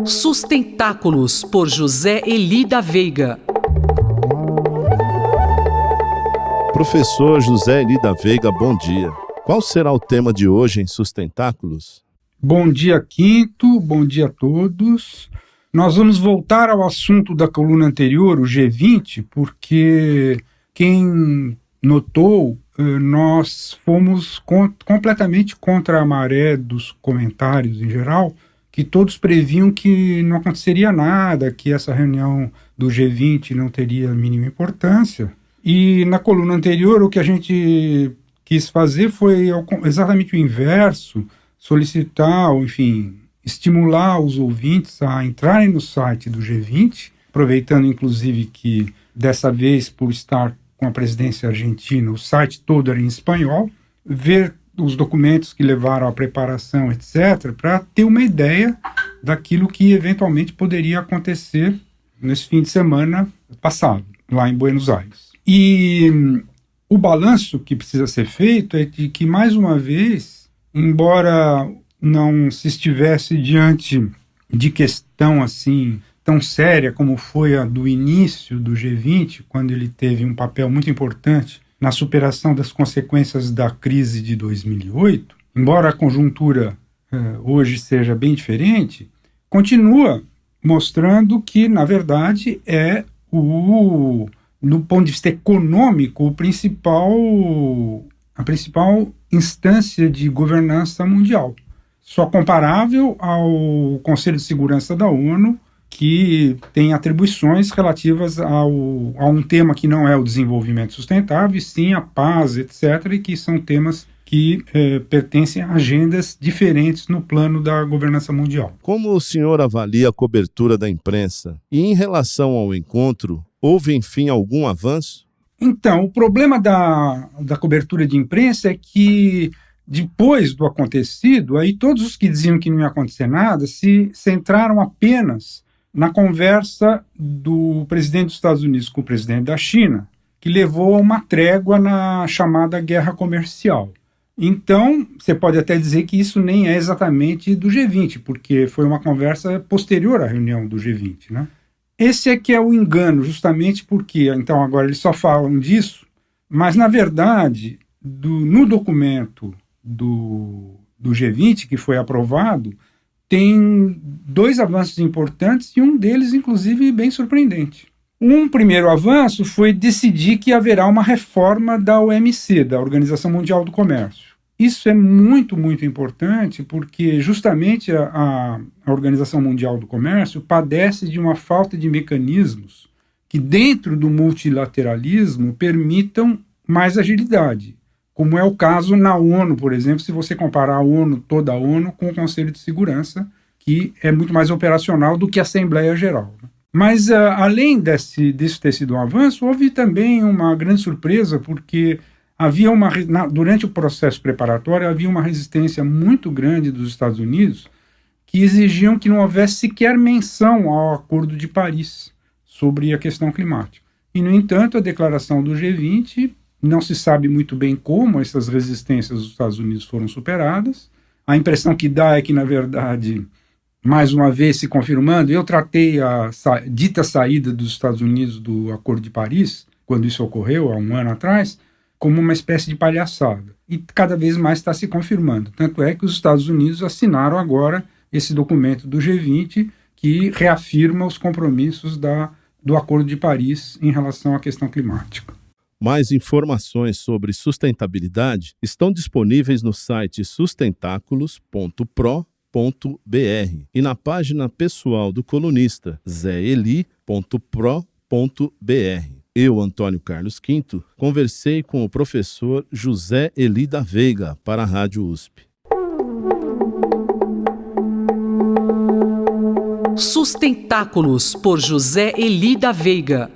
Sustentáculos, por José Eli da Veiga. Professor José Eli da Veiga, bom dia. Qual será o tema de hoje em Sustentáculos? Bom dia, Quinto. Bom dia a todos. Nós vamos voltar ao assunto da coluna anterior, o G20, porque quem notou, nós fomos completamente contra a maré dos comentários em geral, que todos previam que não aconteceria nada, que essa reunião do G20 não teria a mínima importância. E na coluna anterior, o que a gente quis fazer foi exatamente o inverso, solicitar, enfim, estimular os ouvintes a entrarem no site do G20, aproveitando inclusive que dessa vez, por estar com a presidência argentina, o site todo era em espanhol, ver os documentos que levaram à preparação, etc., para ter uma ideia daquilo que eventualmente poderia acontecer nesse fim de semana passado, lá em Buenos Aires. E o balanço que precisa ser feito é de que, mais uma vez, embora não se estivesse diante de questão assim tão séria como foi a do início do G20, quando ele teve um papel muito importante na superação das consequências da crise de 2008, embora a conjuntura hoje seja bem diferente, continua mostrando que, na verdade, é no ponto de vista econômico, a principal instância de governança mundial. Só comparável ao Conselho de Segurança da ONU, que tem atribuições relativas a um tema que não é o desenvolvimento sustentável, e sim a paz, etc., e que são temas que pertencem a agendas diferentes no plano da governança mundial. Como o senhor avalia a cobertura da imprensa? E em relação ao encontro, houve, enfim, algum avanço? Então, o problema da cobertura de imprensa é que, depois do acontecido, aí todos os que diziam que não ia acontecer nada se centraram apenas na conversa do presidente dos Estados Unidos com o presidente da China, que levou a uma trégua na chamada guerra comercial. Então, você pode até dizer que isso nem é exatamente do G20, porque foi uma conversa posterior à reunião do G20, né? Esse é que é o engano, justamente porque, então, agora eles só falam disso, mas, na verdade, no documento do G20, que foi aprovado, tem dois avanços importantes e um deles, inclusive, bem surpreendente. Um primeiro avanço foi decidir que haverá uma reforma da OMC, da Organização Mundial do Comércio. Isso é muito, muito importante porque justamente a Organização Mundial do Comércio padece de uma falta de mecanismos que, dentro do multilateralismo, permitam mais agilidade, como é o caso na ONU, por exemplo, se você comparar a ONU, toda a ONU, com o Conselho de Segurança, que é muito mais operacional do que a Assembleia Geral. Mas, além disso ter sido um avanço, houve também uma grande surpresa, porque havia durante o processo preparatório, havia uma resistência muito grande dos Estados Unidos que exigiam que não houvesse sequer menção ao Acordo de Paris sobre a questão climática. E, no entanto, a declaração do G20, não se sabe muito bem como essas resistências dos Estados Unidos foram superadas. A impressão que dá é que, na verdade, mais uma vez se confirmando, eu tratei a dita saída dos Estados Unidos do Acordo de Paris, quando isso ocorreu, há um ano atrás, como uma espécie de palhaçada. E cada vez mais está se confirmando. Tanto é que os Estados Unidos assinaram agora esse documento do G20 que reafirma os compromissos do Acordo de Paris em relação à questão climática. Mais informações sobre sustentabilidade estão disponíveis no site sustentáculos.pro.br e na página pessoal do colunista zeeli.pro.br. Eu, Antônio Carlos Quinto, conversei com o professor José Eli da Veiga para a Rádio USP. Sustentáculos, por José Eli da Veiga.